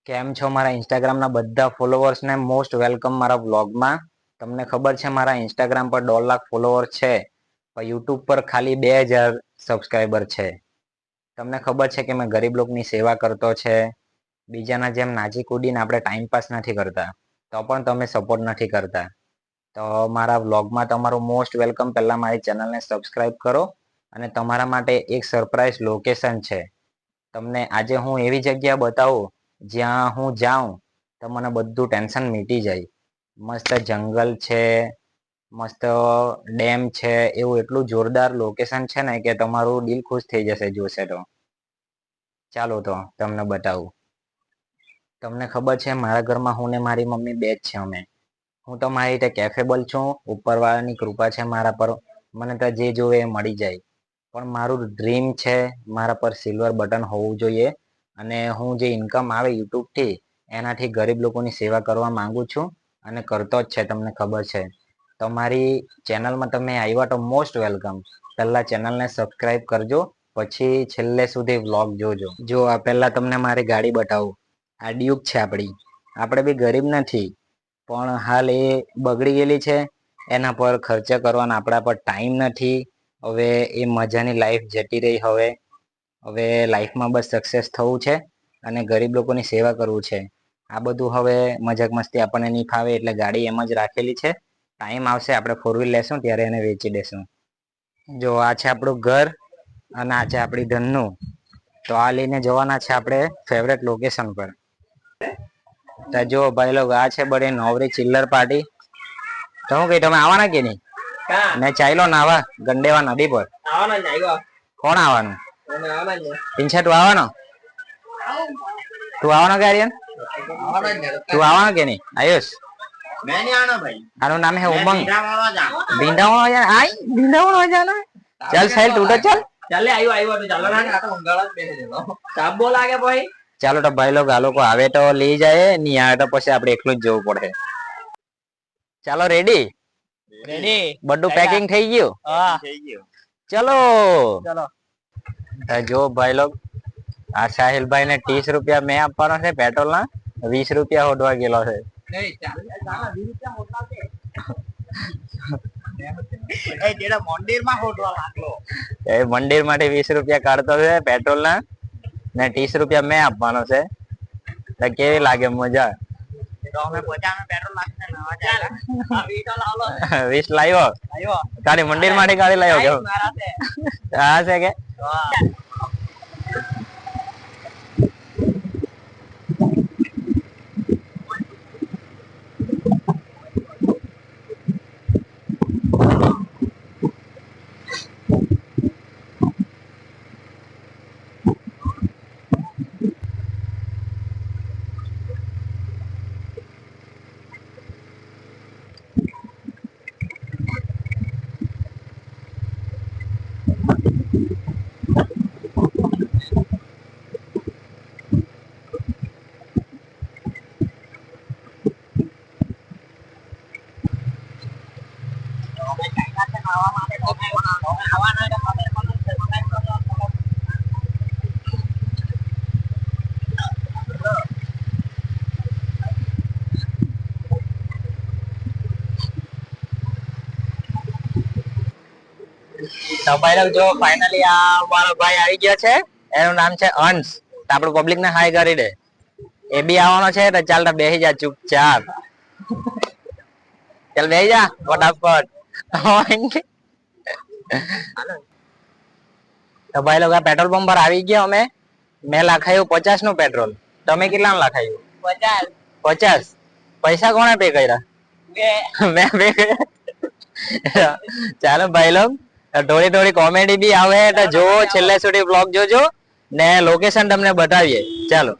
કેમ છો મારા ઇન્સ્ટાગ્રામના બધા ફોલોવર્સને મોસ્ટ વેલકમ મારા વ્લોગમાં. તમને ખબર છે મારા ઇન્સ્ટાગ્રામ પર 1.5 લાખ ફોલોવર છે, પણ યુટ્યુબ પર ખાલી 2000 સબસ્ક્રાઈબર છે. તમને ખબર છે કે મેં ગરીબ લોકોની સેવા કરતો છે. બીજાના જેમ નાચી કૂદીને આપણે ટાઈમપાસ નથી કરતા, તો પણ તમે સપોર્ટ નથી કરતા. તો મારા વ્લોગમાં તમારું મોસ્ટ વેલકમ. પહેલા મારી ચેનલને સબસ્ક્રાઈબ કરો. અને તમારા માટે એક સરપ્રાઈઝ લોકેશન છે. તમને આજે હું એવી જગ્યા બતાવું જ્યાં હું જાઉં તો મને બધું ટેન્શન મીટી જાય. મસ્ત જંગલ છે, મસ્ત ડેમ છે, એવું એટલું જોરદાર લોકેશન છે ને કે તમારું દિલ ખુશ થઈ જશે જોશે તો. ચાલો તો તમને બતાવું. તમને ખબર છે મારા ઘરમાં હું ને મારી મમ્મી બે જ છે અમે. હું તો મારી રીતે કેફેબલ છું, ઉપરવાળાની કૃપા છે મારા પર. મને તો જે જોવે એ મળી જાય. પણ મારું ડ્રીમ છે મારા પર સિલ્વર બટન હોવું જોઈએ. અને હું જે ઇન્કમ આવે યુટ્યુબ થી એનાથી ગરીબ લોકોની સેવા કરવા માંગુ છું, અને કરતો જ છે તમને ખબર છે. તમારી ચેનલમાં તમે આવ્યા તો મોસ્ટ વેલકમ. પહેલા ચેનલને સબસ્ક્રાઈબ કરજો, પછી છેલ્લે સુધી વ્લોગ જોજો. જો આ પહેલા તમને મારી ગાડી બતાવું. આ ડ્યુક છે આપડી. આપણે બી ગરીબ નથી, પણ હાલ એ બગડી ગયેલી છે. એના પર ખર્ચા કરવાના આપણા પર ટાઈમ નથી. હવે એ મજાની લાઈફ જતી રહી હવે. હવે લાઈફમાં બસ સક્સેસ થવું છે અને ગરીબ લોકોની સેવા કરવું છે. આ બધું હવે મજાક મસ્તી આપણને નહી ફાવે એટલે ગાડી એમ જ રાખેલી છે. ટાઈમ આવશે આપણે 4 વ્હીલ લેશું ત્યારે એને વેચી દેસું. જો આ છે આપણું ઘર અને આ છે આપણી ધરનું. તો આ લઈને જવાના છે આપણે ફેવરેટ લોકેશન પર. તો જો ભાઈ લોગ આ છે બડી નોવરી ચિલ્લર પાર્ટી. તો હું કઈ તમે આવવાના કે નહી? ને ચાલો નાવા ગંડેવા નદી પર. કોણ આવવાનું? પિંછા તું આવવાનો? તું આવવાનો કે આર્યન? તું આવવાનો કે નહી આયુષ? मैं नहीं आना भाई। આનું નામ હે मैं ઉમંગ. मीठा मारवा जाना। ભીંડાવણો આઈ ભીંડાવણો જાના. ચાલ સાહેલ તું તો ચાલ. चल आयो आयो तो चलो ना आ तो मंगल बेच दे दो साहब बोल आगे भाई। ચાલો તો ભાઈ લોકો આ લોકો આવે તો લઈ જાય, ની આવે તો પછી આપણે એકલું જ જવું પડે. ચાલો રેડી? रेडी બધું પેકિંગ થઈ ગયું? हां થઈ ગયું। ચલો. चलो જો ભાઈ લોગ આ સાહિલભાઈ ને 30 રૂપિયા મેં આપવાનો છે પેટ્રોલ ના, 20 રૂપિયા હોડવા ગયેલો છે. નહીં ચાલ 20 રૂપિયા હોટલા છે એ જેડા મંદિર માં હોટવા લાગલો એ મંદિર માટે 20 રૂપિયા કાઢતો છે પેટ્રોલ ના, ને 30 રૂપિયા મેં આપવાનો છે. તો કેવી લાગે મજા? તો અમે 50 में पेट्रोल नाखने नवा जाएगा हां 20 तो लावलो 20 લાવ્યો? आयो તારી મંદિર માટે ગાડી લાવ્યો કે? मारा से હા છે કે? हां તો ભાઈ લોગ જો ફાઇનલી આ મારો ભાઈ આવી ગયો છે. એનું નામ છે અંશ. આપણું પબ્લિક ને હાય કરી દે. એ બી આવવાનો છે તો ચાલ તો બેસી જા ચૂપચાપ. ચાલ બેસી જા ફટાફટ. તો ભાઈ લોગ આ પેટ્રોલ પંપ પર આવી ગયા અમે. મેં લખાયું 50 નું પેટ્રોલ. તમે કેટલાનું લખાયું? 50 50. પૈસા કોણે પે કર્યા? મેં પે કર્યા. ચાલો ભાઈ લોગ થોડી થોડી કોમેડી બી આવે તો જોવો, છેલ્લે સુધી બ્લોગ જોજો ને લોકેશન તમને બતાવીએ. ચાલો.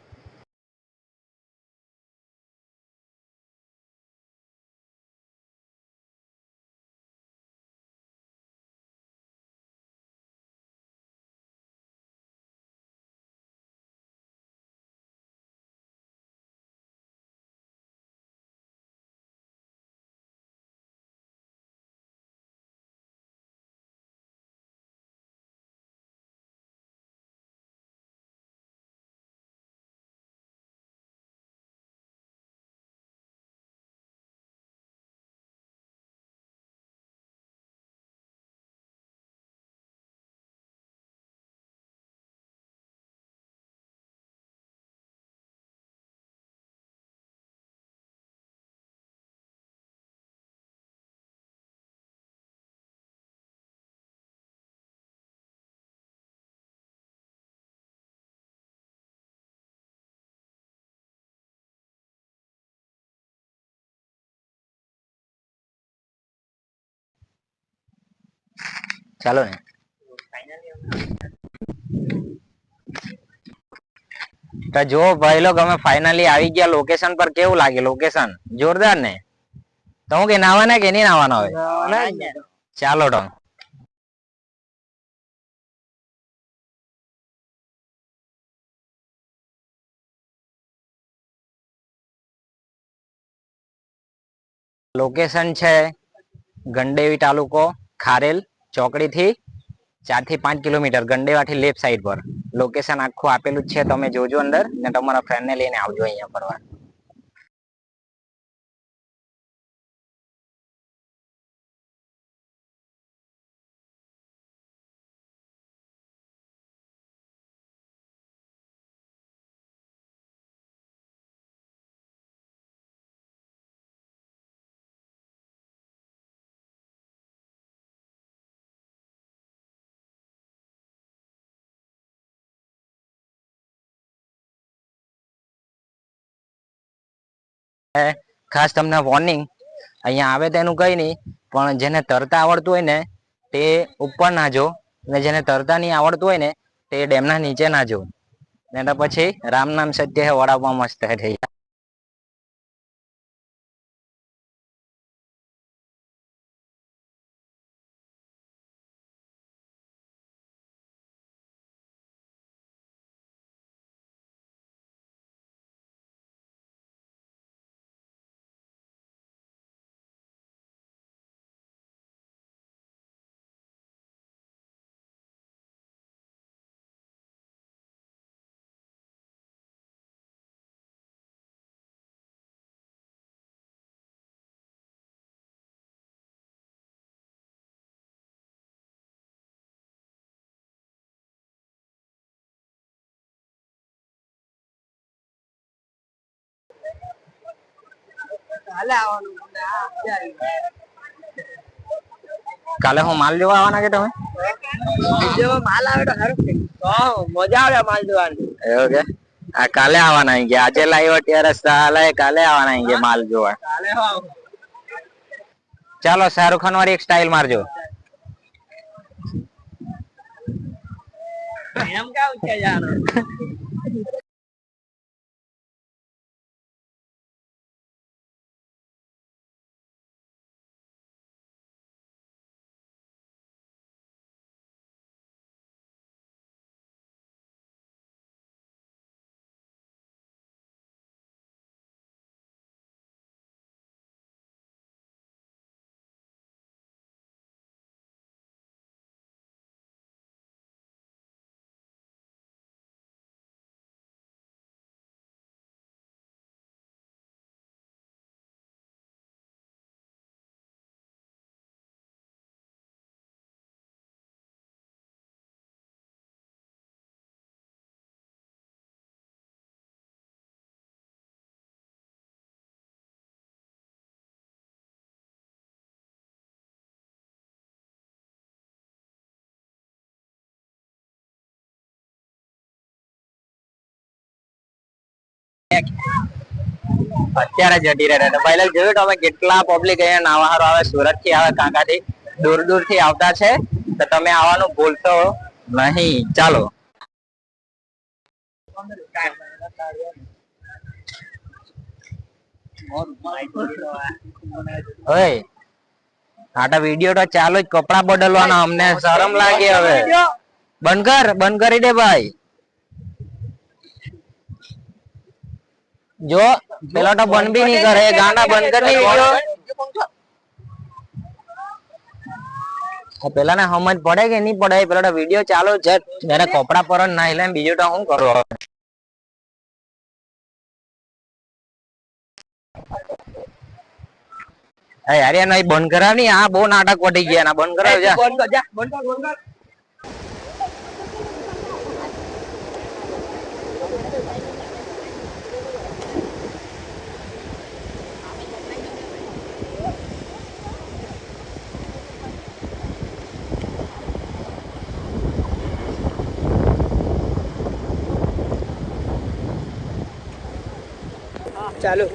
ચાલો ને તો જો ભાઈ લોગ અમે ફાઇનલી આવી ગયા લોકેશન પર. કેવું લાગે લોકેશન? જોરદાર ને? તો હું કે નાવાના કે નહીં નાવાના હોય? ચાલો તો લોકેશન છે ગંડેવી તાલુકો, ખારેલ ચોકડી થી 4 થી 5 કિલોમીટર ગંડેવા થી લેફ્ટ સાઈડ પર લોકેશન આખું આપેલું છે. તમે જોજો અંદર ને તમારા ફ્રેન્ડ ને લઈને આવજો અહીંયા ફરવા. ખાસ તમને વોર્નિંગ, અહીંયા આવે તેનું કઈ નહીં, પણ જેને તરતા આવડતું હોય ને તે ઉપર ના જો, ને જેને તરતા નહીં આવડતું હોય ને તે ડેમના નીચે ના જો. ને તો પછી રામ નામ સત્ય હે વડાપાવ મસ્ત હે. કાલે હું માલ લેવા આવવાના કે તમે? માલ આવે તો મજા આવે માલ જોવાની. એવું કે આ કાલે આવવાના કે આજે લાવ્યો ત્યારે સાલે કાલે આવવાના કે માલ જોવા? ચાલો શાહરુખ ખાન વાળી એક સ્ટાઇલ મારજો. એમ કેવું છે યાર? અત્યારે જતી રહે પહેલા જોયું તમે કેટલા પબ્લિક અહીંયા નાવા હારું આવે. સુરત થી આવે, કાંકા થી દૂર દૂર થી આવતા છે. તો તમે આવવાનું ભૂલશો નહીં. ચાલો ઓય આટા વિડીયો તો ચાલુ જ. કપડા બદલવાના, અમને શરમ લાગે હવે. બંધ કરી દે ભાઈ. જો પેલા તો બંધ બી નહીં કરે, ગાના બંધ કરી વિડીયો. પેલા ને સમજ પડે કે નહીં પડે? પેલા તો વિડીયો ચાલુ છે, જયારે કપડા પર નાઈ લે. બીજું તો શું કરું? યાર નહીં બંધ કરાવ ની. આ બહુ નાટક વટી ગયા. બંધ કરાવ જા. ચાલો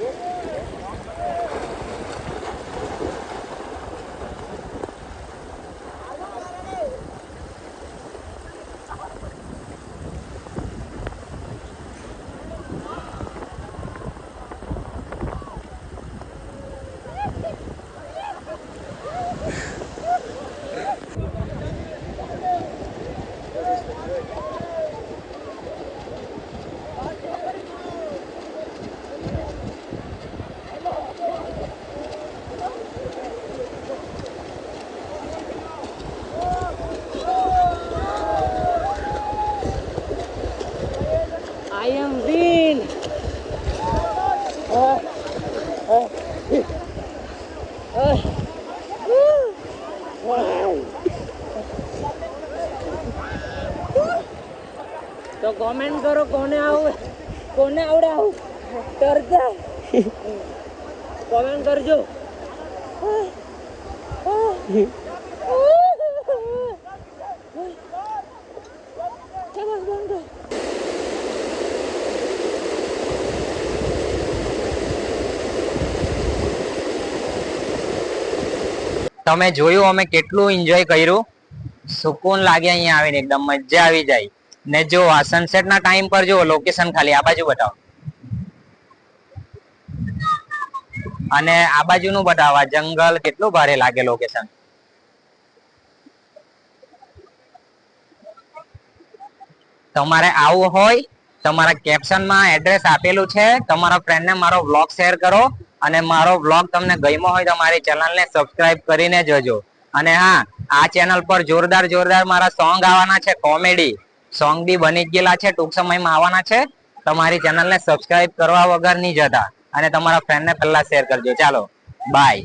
કોને આવડે આવું કરતા કોમેન્ટ કરજો. તમે જોયું અમે કેટલું એન્જોય કર્યું, સુકૂન લાગે અહીંયા આવીને, એકદમ મજા આવી જાય. ને જો આ સનસેટ ના ટાઈમ પર જો લોકેશન ખાલી આ બાજુ બતાવો અને આ બાજુનું બતાવો, જંગલ કેટલું ભારે લાગે લોકેશન. તમારે આવું હોય તમારા કેપ્શનમાં એડ્રેસ આપેલું છે, તમારા ફ્રેન્ડને મારો વ્લોગ શેર કરો અને મારો વ્લોગ તમને ગમ્યો હોય તો મારી ચેનલને સબસ્ક્રાઇબ કરીને જોજો. અને હા, આ ચેનલ પર જોરદાર જોરદાર મારા સોંગ આવવાના છે, કોમેડી સોંગ બી બની જ ગયેલા છે, ટૂંક સમયમાં આવવાના છે. તમારી ચેનલને સબસ્ક્રાઇબ કરવા વગર નહીં જતા અને તમારા ફ્રેન્ડને પહેલા શેર કરજો. ચાલો બાય.